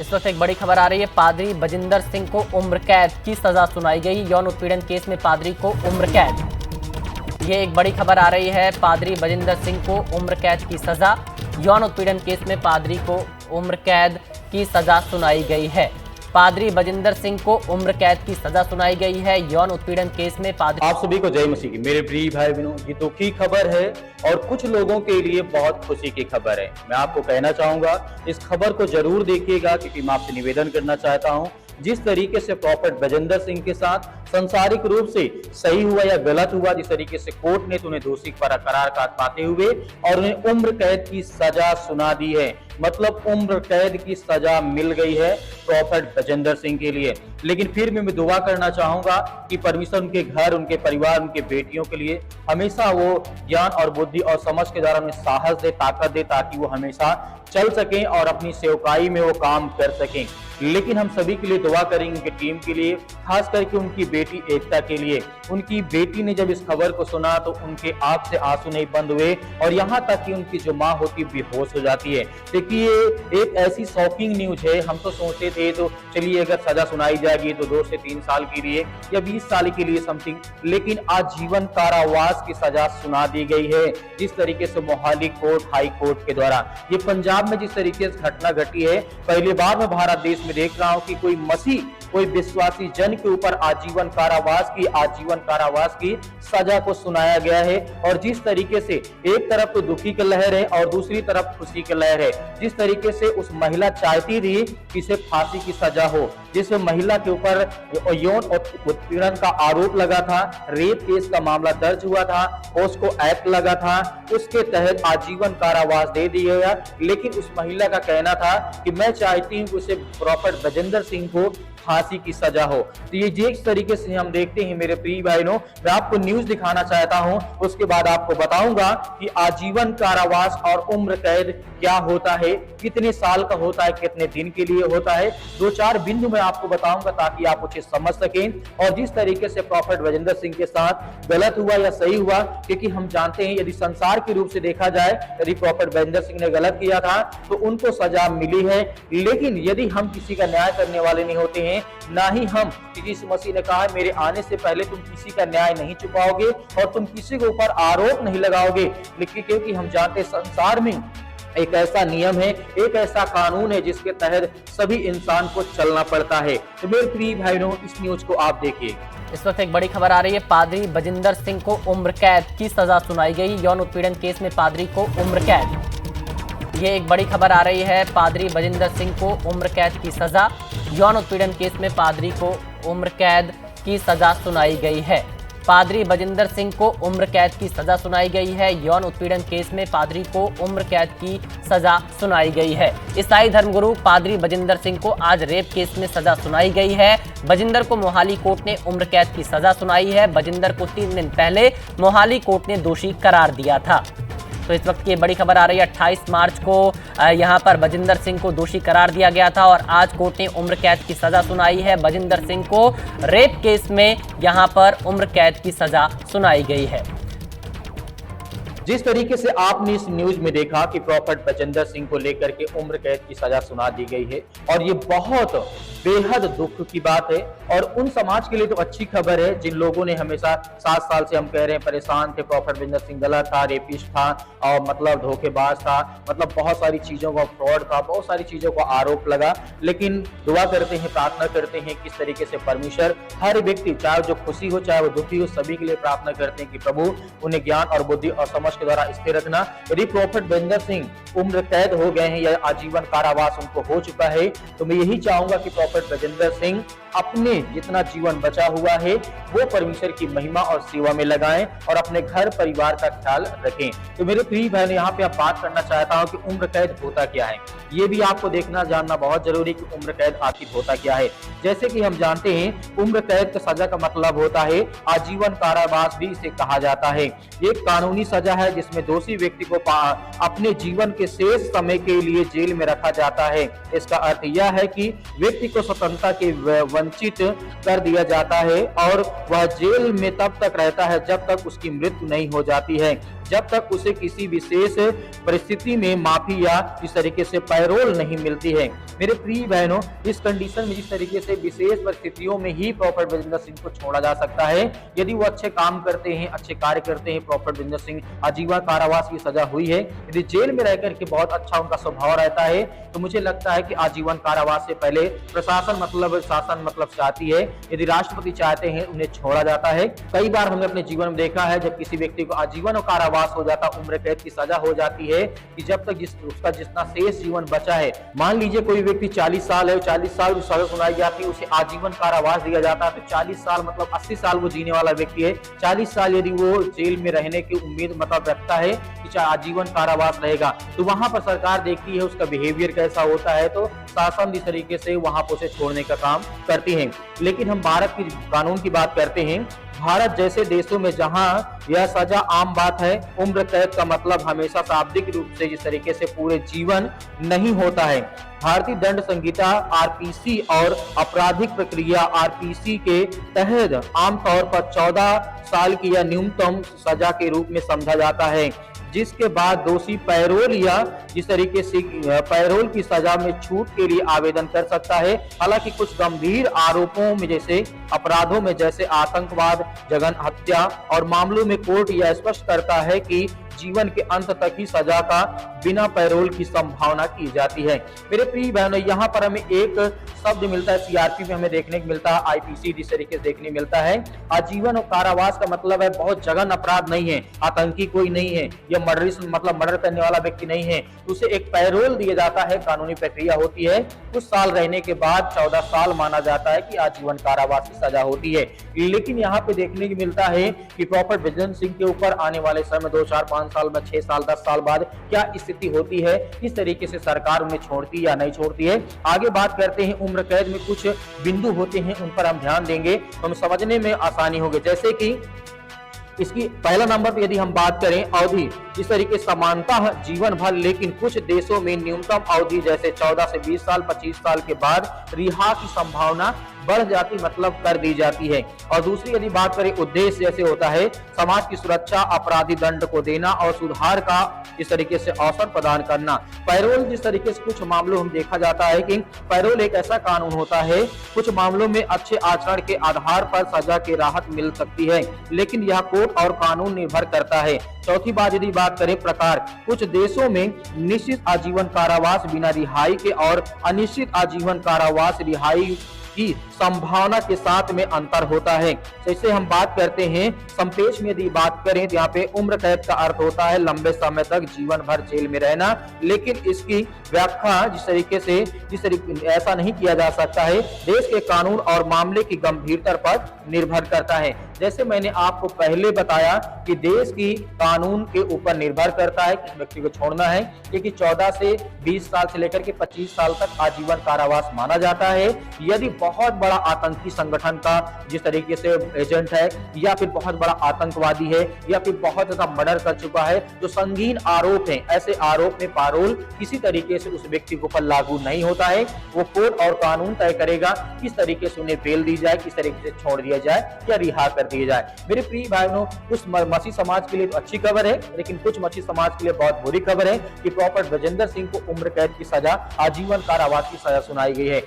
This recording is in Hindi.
इस वक्त एक बड़ी खबर आ रही है। पादरी बजिंदर सिंह को उम्र कैद की सजा सुनाई गई। यौन उत्पीड़न केस में पादरी को उम्र कैद। ये एक बड़ी खबर आ रही है। पादरी बजिंदर सिंह को उम्र कैद की सजा। यौन उत्पीड़न केस में पादरी को उम्र कैद की सजा सुनाई गई है। पादरी बजिंदर सिंह को उम्र कैद की सजा सुनाई गई है। यौन उत्पीड़न केस में पादरी। आप सभी को जय मसीह की। मेरे प्रिय भाई बहनों, ये दुखी खबर है और कुछ लोगों के लिए बहुत खुशी की खबर है। मैं आपको कहना चाहूंगा, इस खबर को जरूर देखिएगा, क्योंकि मैं आपसे निवेदन करना चाहता हूं, जिस तरीके से प्रॉफेट बजिंदर सिंह के साथ संसारिक रूप से सही हुआ या गलत हुआ, जिस तरीके से कोर्ट ने उन्हें दोषी करार पाते हुए और उन्हें उम्र कैद की सजा सुना दी है। मतलब उम्र कैद की सजा मिल गई है प्रॉफेट बजिंदर सिंह के लिए। लेकिन फिर भी मैं दुआ करना चाहूंगा कि परमेश्वर उनके घर, उनके परिवार, उनके बेटियों के लिए हमेशा वो ज्ञान और बुद्धि और समझ के द्वारा उन्हें साहस दे, ताकत दे, ताकि वो हमेशा चल सकें और अपनी सेवकाई में वो काम कर सकें। लेकिन हम सभी के लिए दुआ करेंगे, उनकी टीम के लिए, खास करके उनकी बेटी एकता के लिए। उनकी बेटी ने जब इस खबर को सुना तो उनके आंख से आंसू नहीं बंद हुए और यहाँ तक कि उनकी जो माँ होती है बेहोश हो जाती है। देखिए, एक ऐसी शॉकिंग न्यूज है। हम तो सोचते थे तो चलिए अगर सजा सुनाई जाएगी तो 2 से 3 साल के लिए या 20 साल के लिए समथिंग, लेकिन आजीवन कारावास की सजा सुना दी गई है। जिस तरीके से मोहाली कोर्ट, हाई कोर्ट के द्वारा ये पंजाब में जिस तरीके से घटना घटी है, पहली बार मैं भारत देश में देख रहा हूं कि कोई मसीह, कोई विश्वासी जन के ऊपर आजीवन कारावास की सजा को सुनाया गया है। और जिस तरीके से एक तरफ तो दुखी की लहर है और दूसरी तरफ खुशी की लहर है। जिस तरीके से उस महिला चाहती थी कि इसे फांसी की सजा हो, जिस महिला के ऊपर यौन उत्पीड़न का आरोप लगा था, रेप केस का मामला दर्ज हुआ था, उसको एक्ट लगा था, उसके तहत आजीवन कारावास दे दिया गया। लेकिन उस महिला का कहना था कि मैं चाहती हूँ कि उसे प्रॉफेट बजिंदर सिंह को फांसी की सजा हो। तो ये जिस तरीके से हम देखते हैं मेरे प्रिय भाइयों, मैं आपको न्यूज दिखाना चाहता हूं, उसके बाद आपको बताऊंगा कि आजीवन कारावास और उम्र कैद क्या होता है, कितने साल का होता है, कितने दिन के लिए होता है। 2-4 बिंदु मैं आपको बताऊंगा ताकि आप उसे समझ सकें। और जिस तरीके से प्रॉफेट बजिंदर सिंह के साथ गलत हुआ या सही हुआ, क्योंकि हम जानते हैं यदि संसार के रूप से देखा जाए, यदि प्रॉफेट बजिंदर सिंह ने गलत किया था तो उनको सजा मिली है। लेकिन यदि हम किसी का न्याय करने वाले नहीं होते हैं, ना ही हम, क्योंकि यीशु मसीह ने कहा मेरे आने से पहले तुम किसी का न्याय नहीं चुकाओगे और तुम किसी के ऊपर आरोप नहीं लगाओगे। लेकिन क्योंकि हम जानते हैं संसार में एक ऐसा नियम है, एक ऐसा कानून है जिसके तहत सभी इंसान को चलना पड़ता है। तो मेरे प्रिय भाइयों, इस न्यूज को आप देखिए। इस वक्त एक बड़ी खबर आ रही है। पादरी बजिंदर सिंह को उम्र कैद की सजा सुनाई गई। यौन उत्पीड़न केस में पादरी को उम्र कैद। ये एक बड़ी खबर आ रही है। पादरी बजिंदर सिंह को उम्र कैद की सजा। यौन उत्पीड़न केस में पादरी को उम्र कैद की सजा सुनाई गई है। पादरी बजिंदर सिंह को उम्र कैद की सजा सुनाई गई है। यौन उत्पीड़न केस में पादरी को उम्र कैद की सजा सुनाई गई है। ईसाई धर्मगुरु पादरी बजिंदर सिंह को आज रेप केस में सजा सुनाई गई है। बजिंदर को मोहाली कोर्ट ने उम्र कैद की सजा सुनाई है। बजिंदर को 3 दिन पहले मोहाली कोर्ट ने दोषी करार दिया था। तो इस वक्त की बड़ी खबर आ रही है। 28 मार्च को यहां पर बजिंदर सिंह को दोषी करार दिया गया था और आज कोर्ट ने उम्र कैद की सजा सुनाई है। बजिंदर सिंह को रेप केस में यहां पर उम्र कैद की सजा सुनाई गई है। जिस तरीके से आपने इस न्यूज में देखा कि प्रॉफेट बजिंदर सिंह को लेकर के उम्र कैद की सजा सुना दी गई है, और ये बहुत बेहद दुख की बात है। और उन समाज के लिए तो अच्छी खबर है जिन लोगों ने हमेशा 7 साल से हम कह रहे हैं परेशान थे, प्रॉफेट बजिंदर सिंह गलत था, रेपिस्ट था और मतलब धोखेबाज था, मतलब बहुत सारी चीजों का फ्रॉड था, बहुत सारी चीजों का आरोप लगा। लेकिन दुआ करते हैं, प्रार्थना करते हैं किस तरीके से परमेश्वर हर व्यक्ति, चाहे जो खुशी हो चाहे वो दुखी हो, सभी के लिए प्रार्थना करते हैं कि प्रभु उन्हें ज्ञान और बुद्धि और समझ के द्वारा स्थिर रखना। यदि प्रॉफेट बजिंदर सिंह उम्र कैद हो गए हैं या आजीवन कारावास उनको हो चुका है, तो मैं यही चाहूंगा कि प्रॉफेट बजिंदर सिंह अपने जितना जीवन बचा हुआ है वो परमेश्वर की महिमा और सेवा में लगाएं और अपने घर परिवार का ख्याल रखें। तो मेरे प्रिय बहन, यहाँ पे आप बात करना चाहता हूँ कि उम्र कैद होता क्या है। ये भी आपको देखना जानना बहुत जरूरी कि उम्र कैद आखिर होता क्या है। जैसे कि हम जानते हैं उम्र कैद का सजा का मतलब होता है आजीवन कारावास, भी इसे कहा जाता है। ये कानूनी सजा है जिसमें दोषी व्यक्ति को अपने जीवन के शेष समय के लिए जेल में रखा जाता है। इसका अर्थ यह है कि व्यक्ति को स्वतंत्रता के वंचित कर दिया जाता है और वह जेल में तब तक रहता है जब तक उसकी मृत्यु नहीं हो जाती है। जब तक उसे किसी विशेष परिस्थिति में माफी या इस तरीके से पैरोल नहीं मिलती है। मेरे प्रिय बहनों, इस कंडीशन में जिस तरीके से विशेष परिस्थितियों में ही प्रॉफेट बजिंदर सिंह को छोड़ा जा सकता है, यदि वो अच्छे काम करते हैं, अच्छे कार्य करते हैं। प्रॉफेट बजिंदर सिंह आजीवन कारावास की सजा हुई है। यदि जेल में रहकर के बहुत अच्छा उनका स्वभाव रहता है तो मुझे लगता है कि आजीवन कारावास से पहले प्रशासन मतलब शासन मतलब चाहती है, यदि राष्ट्रपति चाहते हैं उन्हें छोड़ा जाता है। कई बार हमने अपने जीवन में देखा है जब किसी व्यक्ति को आजीवन कारावास हो जाता, उम्र कैद की सजा हो जाती है कि जब तक उसका जितना शेष जीवन बचा है, मान लीजिए कोई व्यक्ति 40 साल है, 40 साल सजा सुनाई जाती है, उसे आजीवन कारावास दिया जाता है, तो 40 साल मतलब 80 साल वो जीने वाला व्यक्ति है। 40 साल यदि वो जेल में रहने की उम्मीद मतलब रखता है कि चाहे आजीवन कारावास रहेगा, तो वहां पर सरकार देखती है उसका बिहेवियर कैसा होता है, तो शासन इस तरीके से वहां पर उसे छोड़ने का काम करती है। लेकिन हम भारत की कानून की बात करते हैं। भारत जैसे देशों में जहां यह सजा आम बात है, उम्र कैद का मतलब हमेशा शाब्दिक रूप से जिस तरीके से पूरे जीवन नहीं होता है। भारतीय दंड संहिता आरपीसी और आपराधिक प्रक्रिया आरपीसी के तहत आमतौर पर 14 साल की या न्यूनतम सजा के रूप में समझा जाता है, जिसके बाद दोषी पैरोल या जिस तरीके से पैरोल की सजा में छूट के लिए आवेदन कर सकता है। हालांकि कुछ गंभीर आरोपों में जैसे अपराधों में जैसे आतंकवाद, जघन्य हत्या और मामलों में कोर्ट यह स्पष्ट करता है कि जीवन के अंत तक ही सजा का बिना पैरोल की संभावना की जाती है। मेरे प्रिय बहनों, यहाँ पर हमें एक शब्द मिलता है, सीआरपी में हमें देखने को मिलता है, आईपीसी जिस तरीके से देखने मिलता है। आजीवन और कारावास का मतलब है बहुत जघन्य अपराध नहीं है, आतंकी कोई नहीं है, या मर्डरिस्ट मतलब मर्डर करने वाला व्यक्ति नहीं है, तो उसे एक पैरोल दिया जाता है, कानूनी प्रक्रिया होती है। कुछ साल रहने के बाद 14 साल माना जाता है कि आजीवन कारावास की सजा होती है। लेकिन यहाँ पे देखने को मिलता है कि प्रॉफेट बजिंदर सिंह के ऊपर आने वाले समय 2, 4, 5 साल में 6 साल 10 साल बाद क्या स्थिति होती है, किस तरीके से सरकार उन्हें छोड़ती या नहीं छोड़ती है। आगे बात करते हैं, उम्र कैद में कुछ बिंदु होते हैं, उन पर हम ध्यान देंगे तो हमें समझने में आसानी होगी। जैसे कि इसकी पहला नंबर पर यदि हम बात करें अवधि, इस तरीके समानता जीवन भर, लेकिन कुछ देशों में न्यूनतम अवधि जैसे 14 से 20 साल 25 साल के बाद रिहा की संभावना बढ़ जाती मतलब कर दी जाती है। और दूसरी यदि बात करें उद्देश्य जैसे होता है समाज की सुरक्षा, अपराधी दंड को देना और सुधार का इस तरीके से अवसर प्रदान करना। पैरोल जिस तरीके से कुछ मामलों में देखा जाता है कि पैरोल एक ऐसा कानून होता है, कुछ मामलों में अच्छे आचरण के आधार पर सजा की राहत मिल सकती है, लेकिन यह कोर्ट और कानून निर्भर करता है। चौथी बात यदि बात करें प्रकार, कुछ देशों में निश्चित आजीवन कारावास बिना रिहाई के और अनिश्चित आजीवन कारावास रिहाई की संभावना के साथ में अंतर होता है। जैसे हम बात करते हैं संपेश में यदि बात करें तो यहाँ पे उम्र कैद का अर्थ होता है लंबे समय तक जीवन भर जेल में रहना, लेकिन इसकी व्याख्या जिस तरीके ऐसा नहीं किया जा सकता है, देश के कानून और मामले की गंभीरता पर निर्भर करता है। जैसे मैंने आपको पहले बताया कि देश की कानून के ऊपर निर्भर करता है किस व्यक्ति को छोड़ना है, क्योंकि 14 से 20 साल से लेकर के 25 साल तक आजीवन कारावास माना जाता है। यदि बहुत बड़ा आतंकी संगठन का जिस तरीके से एजेंट है, या फिर बहुत बड़ा आतंकवादी है, या फिर बहुत ज्यादा मर्डर कर चुका है, जो संगीन आरोप हैं, ऐसे आरोप में पैरोल किसी तरीके से उस व्यक्ति के ऊपर लागू नहीं होता है। वो कोर्ट और कानून तय करेगा किस तरीके से उन्हें बेल दी जाए, किस तरीके से छोड़ दिया जाए या रिहा कर दिया जाए। मेरे प्रिय भाइयों, कुछ मसीह समाज के लिए तो अच्छी खबर है, लेकिन कुछ मसीह समाज के लिए बहुत बुरी खबर है कि प्रॉफेट बजिंदर सिंह को उम्र कैद की सजा, आजीवन कारावास की सजा सुनाई गई है।